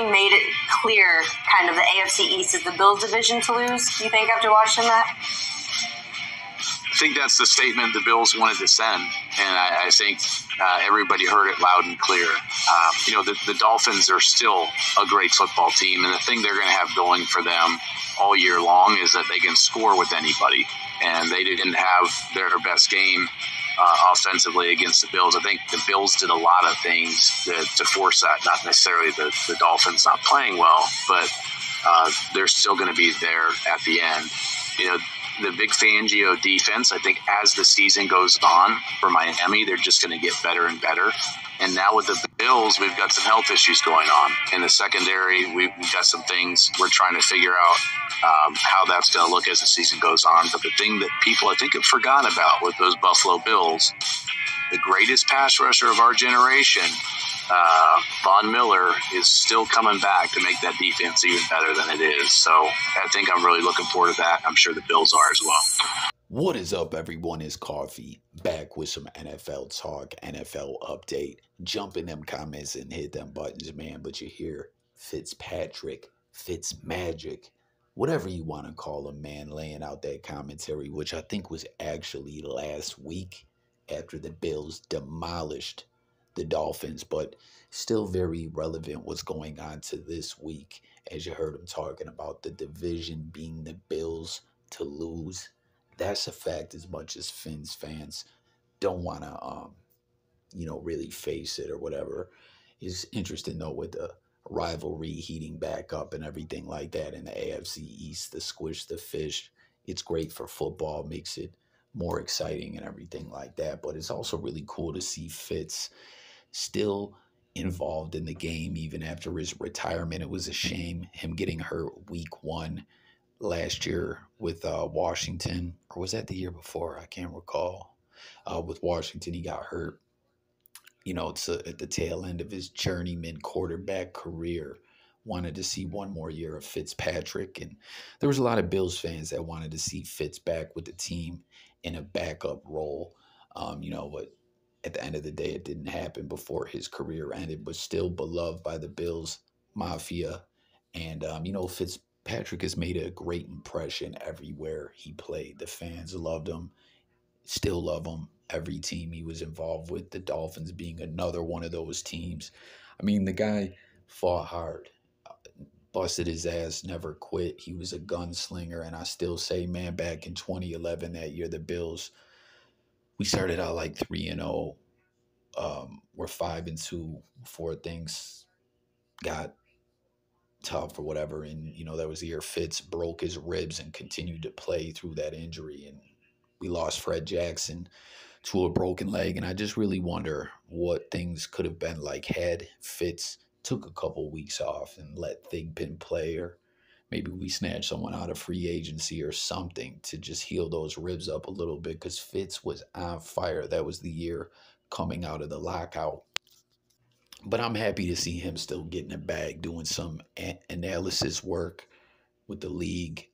made it clear, kind of the AFC East is the Bills' division to lose, you think, after watching that? I think that's the statement the Bills wanted to send, and I think everybody heard it loud and clear. The Dolphins are still a great football team, and the thing they're going to have going for them all year long is that they can score with anybody, and they didn't have their best game offensively against the Bills. I think the Bills did a lot of things to force that, not necessarily the Dolphins not playing well, but they're still going to be there at the end. The Vic Fangio defense, I think as the season goes on for Miami, they're just going to get better and better. And now with the Bills, we've got some health issues going on. In the secondary, we've got some things we're trying to figure out how that's going to look as the season goes on. But the thing that people, I think, have forgotten about with those Buffalo Bills, the greatest pass rusher of our generation, Von Miller, is still coming back to make that defense even better than it is. So I think I'm really looking forward to that. I'm sure the Bills are as well. What is up, everyone? It's Coffee, back with some NFL talk, NFL update. Jump in them comments and hit them buttons, man. But you hear Fitzpatrick, Fitzmagic, whatever you want to call him, man, laying out that commentary, which I think was actually last week after the Bills demolished the Dolphins, but still very relevant what's going on to this week, as you heard him talking about the division being the Bills to lose. That's a fact, as much as Fins fans don't want to, really face it or whatever. It's interesting, though, with the rivalry heating back up and everything like that in the AFC East, the squish, the fish. It's great for football, makes it more exciting and everything like that. But it's also really cool to see Fitz still involved in the game even after his retirement. It was a shame him getting hurt week 1 last year with Washington, or was that the year before? I can't recall. With Washington, he got hurt. It's at the tail end of his journeyman quarterback career. Wanted to see one more year of Fitzpatrick, and there was a lot of Bills fans that wanted to see Fitz back with the team in a backup role. But at the end of the day, it didn't happen before his career ended, but still beloved by the Bills Mafia. And, Fitzpatrick has made a great impression everywhere he played. The fans loved him, still love him. Every team he was involved with, the Dolphins being another one of those teams. I mean, the guy fought hard, busted his ass, never quit. He was a gunslinger, and I still say, man, back in 2011, that year, the Bills, we started out like 3-0. We're 5-2 before things got tough or whatever. And, that was the year Fitz broke his ribs and continued to play through that injury. And we lost Fred Jackson to a broken leg. And I just really wonder what things could have been like had Fitz took a couple weeks off and let Thigpen play, or maybe we snatched someone out of free agency or something to just heal those ribs up a little bit, because Fitz was on fire. That was the year coming out of the lockout. But I'm happy to see him still getting a bag, doing some analysis work with the league,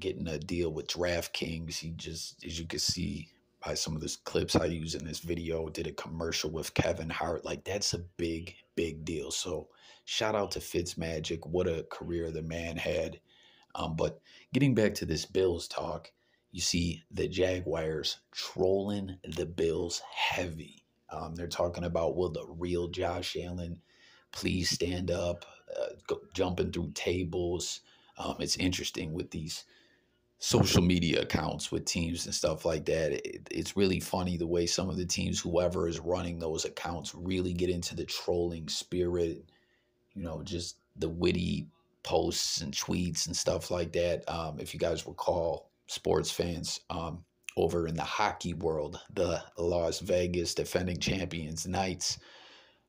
getting a deal with DraftKings. He just, as you can see by some of the clips I use in this video, did a commercial with Kevin Hart. Like, that's a big, big deal. So shout out to Fitzmagic. What a career the man had. But getting back to this Bills talk, you see the Jaguars trolling the Bills heavy. They're talking about, will the real Josh Allen please stand up, jumping through tables. It's interesting with these social media accounts with teams and stuff like that. It's really funny the way some of the teams, whoever is running those accounts, really get into the trolling spirit, just the witty posts and tweets and stuff like that. If you guys recall, sports fans, over in the hockey world, the Las Vegas defending champions Knights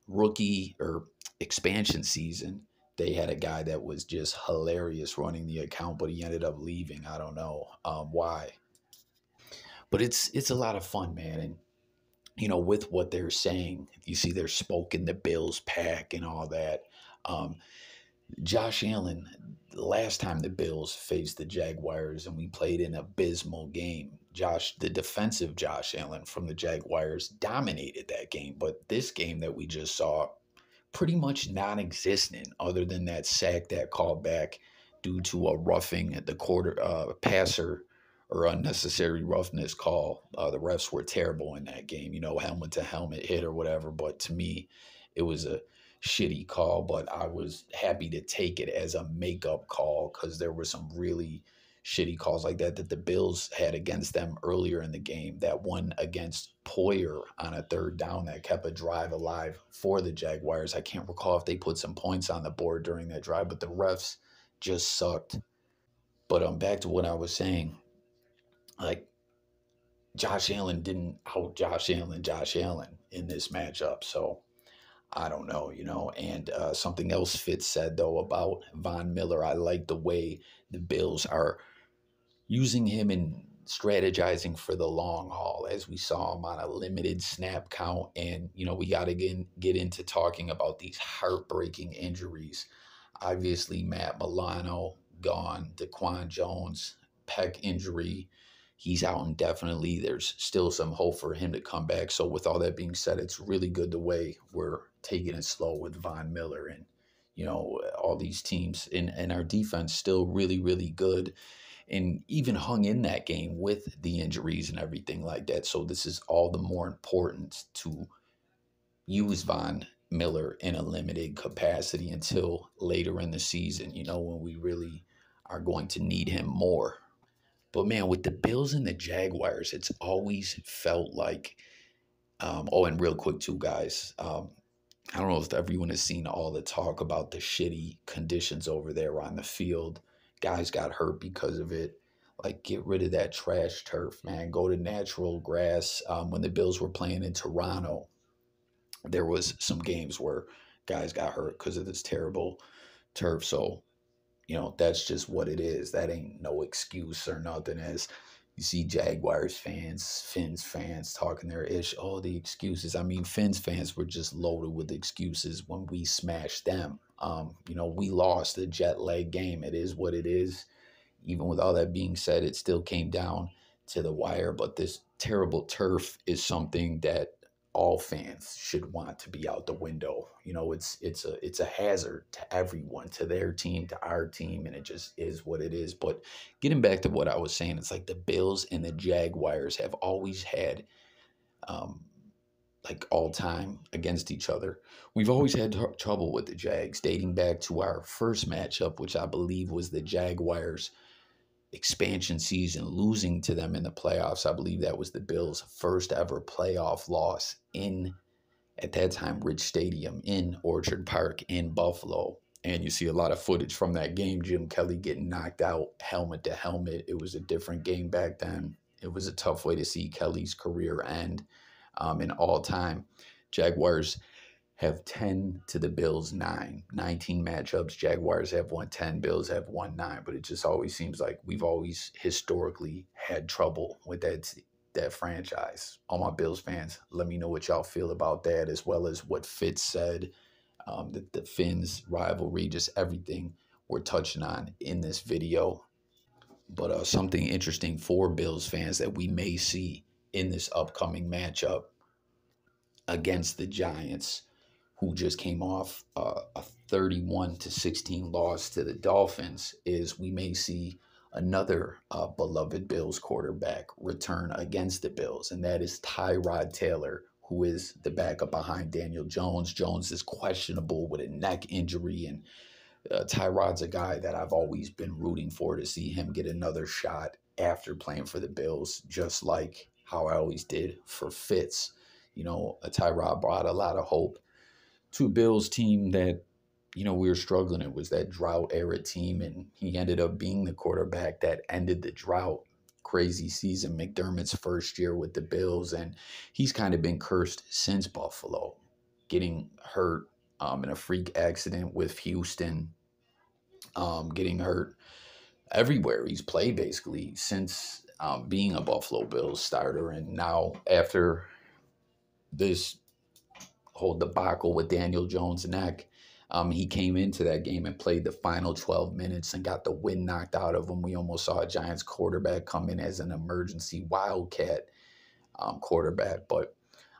rookie or expansion season, they had a guy that was just hilarious running the account, but he ended up leaving. I don't know why. But it's a lot of fun, man. And, with what they're saying, you see they're smoking the Bills pack and all that. Josh Allen, the last time the Bills faced the Jaguars and we played an abysmal game, the defensive Josh Allen from the Jaguars dominated that game. But this game that we just saw, pretty much non-existent other than that sack that called back due to a roughing at the quarter passer or unnecessary roughness call. The refs were terrible in that game, helmet to helmet hit or whatever. But to me, it was a shitty call, but I was happy to take it as a makeup call because there were some really shitty calls like that the Bills had against them earlier in the game. That one against Poyer on a third down that kept a drive alive for the Jaguars. I can't recall if they put some points on the board during that drive, but the refs just sucked. But back to what I was saying, like Josh Allen didn't out Josh Allen in this matchup. So I don't know, And something else Fitz said, though, about Von Miller, I like the way the Bills are using him and strategizing for the long haul, as we saw him on a limited snap count. And, we got to get into talking about these heartbreaking injuries. Obviously, Matt Milano gone, Daquan Jones, pec injury. He's out indefinitely. There's still some hope for him to come back. So with all that being said, it's really good the way we're taking it slow with Von Miller and, all these teams. And our defense still really, really good and even hung in that game with the injuries and everything like that. So this is all the more important to use Von Miller in a limited capacity until later in the season, when we really are going to need him more. But man, with the Bills and the Jaguars, it's always felt like, and real quick too, guys, I don't know if everyone has seen all the talk about the shitty conditions over there on the field. Guys got hurt because of it. Like, get rid of that trash turf, man. Go to natural grass. When the Bills were playing in Toronto, there was some games where guys got hurt because of this terrible turf. So, that's just what it is. That ain't no excuse or nothing. As you see Jaguars fans, Fins fans talking their ish. Oh, the excuses. I mean, Fins fans were just loaded with excuses when we smashed them. We lost the jet lag game. It is what it is. Even with all that being said, it still came down to the wire. But this terrible turf is something that all fans should want to be out the window. It's a hazard to everyone, to their team, to our team, and it just is what it is. But getting back to what I was saying, it's like the Bills and the Jaguars have always had like all time against each other. We've always had trouble with the Jags, dating back to our first matchup, which I believe was the Jaguars expansion season, losing to them in the playoffs. I believe that was the Bills' first ever playoff loss in, at that time, Rich Stadium in Orchard Park in Buffalo. And you see a lot of footage from that game. Jim Kelly getting knocked out helmet to helmet. It was a different game back then. It was a tough way to see Kelly's career end. In all time, Jaguars have 10 to the Bills 9. 19 matchups. Jaguars have won 10. Bills have won 9. But it just always seems like we've always historically had trouble with that franchise. All my Bills fans, let me know what y'all feel about that, as well as what Fitz said, the Fins rivalry, just everything we're touching on in this video. But something interesting for Bills fans that we may see in this upcoming matchup against the Giants, who just came off a 31-16 loss to the Dolphins, is we may see another beloved Bills quarterback return against the Bills, and that is Tyrod Taylor, who is the backup behind Daniel Jones. Jones is questionable with a neck injury, and Tyrod's a guy that I've always been rooting for to see him get another shot after playing for the Bills, just like how I always did for Fitz. Tyrod brought a lot of hope to a Bills team that, we were struggling. It was that drought era team, and he ended up being the quarterback that ended the drought. Crazy season, McDermott's first year with the Bills, and he's kind of been cursed since Buffalo, getting hurt in a freak accident with Houston, getting hurt everywhere he's played basically since being a Buffalo Bills starter. And now after this whole debacle with Daniel Jones' neck, he came into that game and played the final 12 minutes and got the wind knocked out of him. We almost saw a Giants quarterback come in as an emergency wildcat quarterback, but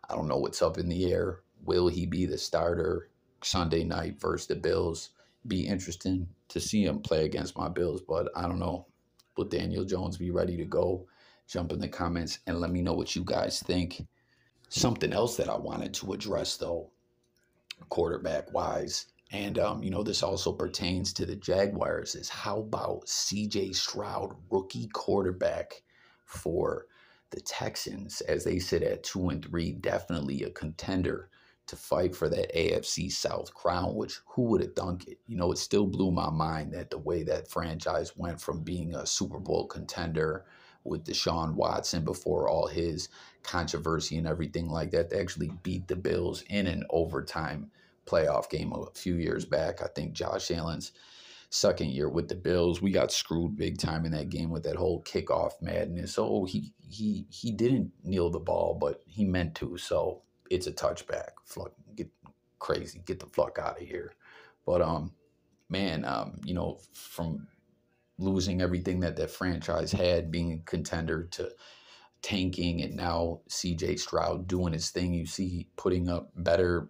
I don't know what's up in the air. Will he be the starter? Sunday night versus the Bills. Be interesting to see him play against my Bills, but I don't know. Will Daniel Jones be ready to go? Jump in the comments and let me know what you guys think. Something else that I wanted to address, though, quarterback-wise, and, this also pertains to the Jaguars, is how about C.J. Stroud, rookie quarterback for the Texans, as they sit at 2-3, definitely a contender to fight for that AFC South crown, which who would have thunk it? It still blew my mind that the way that franchise went from being a Super Bowl contender with Deshaun Watson before all his controversy and everything like that, they actually beat the Bills in an overtime playoff game a few years back. I think Josh Allen's second year with the Bills, we got screwed big time in that game with that whole kickoff madness. Oh, he didn't kneel the ball, but he meant to, so it's a touchback. Get crazy, get the fuck out of here. But from losing everything that franchise had, being a contender, to tanking, and now C.J. Stroud doing his thing. You see putting up better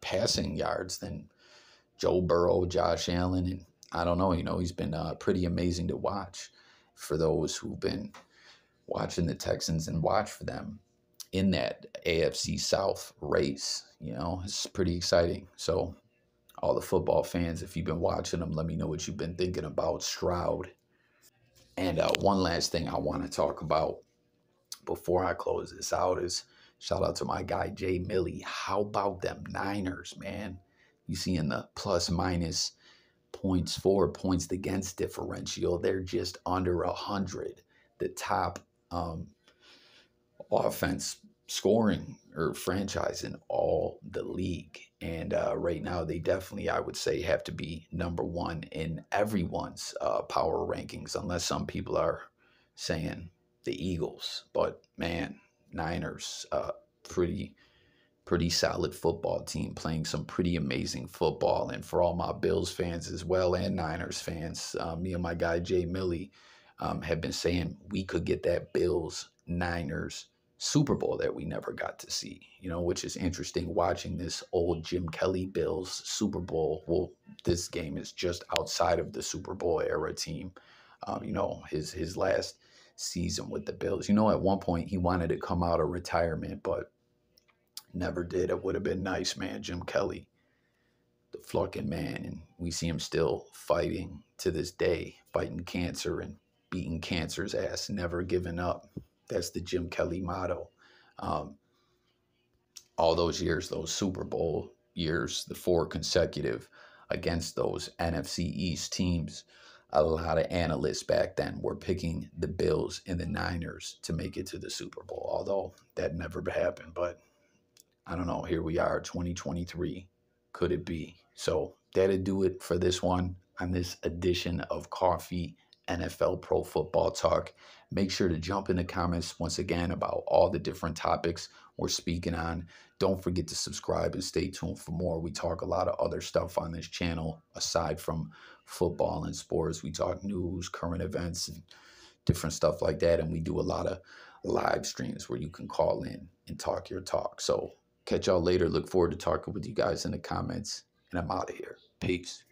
passing yards than Joe Burrow, Josh Allen, and I don't know, he's been pretty amazing to watch for those who've been watching the Texans and watch for them in that AFC South race. It's pretty exciting. So all the football fans, if you've been watching them, let me know what you've been thinking about Stroud. And one last thing I want to talk about before I close this out is shout out to my guy Jay Millie. How about them Niners, man? You see in the plus minus points for, points against differential, they're just under 100. The top offense scoring or franchise in all the league. And right now they definitely, I would say, have to be number one in everyone's power rankings, unless some people are saying the Eagles. But man, Niners, pretty solid football team, playing some pretty amazing football. And for all my Bills fans as well, and Niners fans, me and my guy Jay Millie have been saying we could get that Bills Niners Super Bowl that we never got to see, which is interesting, watching this old Jim Kelly Bills Super Bowl. Well, this game is just outside of the Super Bowl era team. His last season with the Bills. At one point he wanted to come out of retirement, but never did. It would have been nice, man. Jim Kelly, the fucking man. And we see him still fighting to this day, fighting cancer and beating cancer's ass, never giving up. That's the Jim Kelly motto. All those years, those Super Bowl years, the 4 consecutive against those NFC East teams, a lot of analysts back then were picking the Bills and the Niners to make it to the Super Bowl, although that never happened. But I don't know, here we are, 2023. Could it be? So that'll do it for this one on this edition of Coffee NFL Pro Football Talk. Make sure to jump in the comments once again about all the different topics we're speaking on. Don't forget to subscribe and stay tuned for more. We talk a lot of other stuff on this channel aside from football and sports. We talk news, current events, and different stuff like that. And we do a lot of live streams where you can call in and talk your talk. So catch y'all later. Look forward to talking with you guys in the comments. And I'm out of here. Peace.